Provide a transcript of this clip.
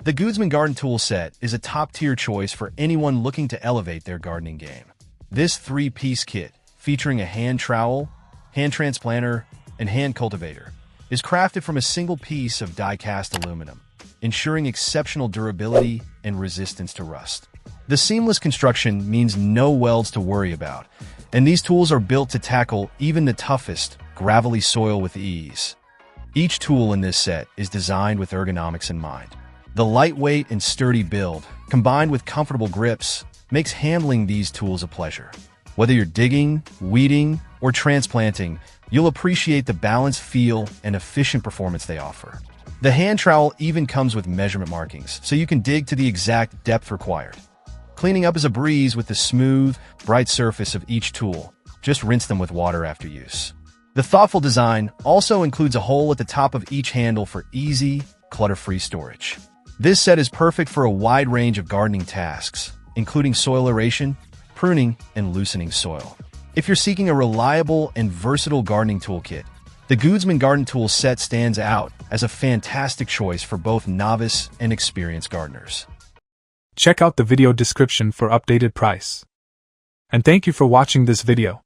The GOODSMANN Garden Tool Set is a top-tier choice for anyone looking to elevate their gardening game. This three-piece kit, featuring a hand trowel, hand transplanter, and hand cultivator, is crafted from a single piece of die-cast aluminum, ensuring exceptional durability and resistance to rust. The seamless construction means no welds to worry about, and these tools are built to tackle even the toughest, gravelly soil with ease. Each tool in this set is designed with ergonomics in mind. The lightweight and sturdy build, combined with comfortable grips, makes handling these tools a pleasure. Whether you're digging, weeding, or transplanting, you'll appreciate the balanced feel and efficient performance they offer. The hand trowel even comes with measurement markings, so you can dig to the exact depth required. Cleaning up is a breeze with the smooth, bright surface of each tool. Just rinse them with water after use. The thoughtful design also includes a hole at the top of each handle for easy, clutter-free storage. This set is perfect for a wide range of gardening tasks, including soil aeration, pruning, and loosening soil. If you're seeking a reliable and versatile gardening toolkit, the GOODSMANN Garden Tool Set stands out as a fantastic choice for both novice and experienced gardeners. Check out the video description for updated price. And thank you for watching this video.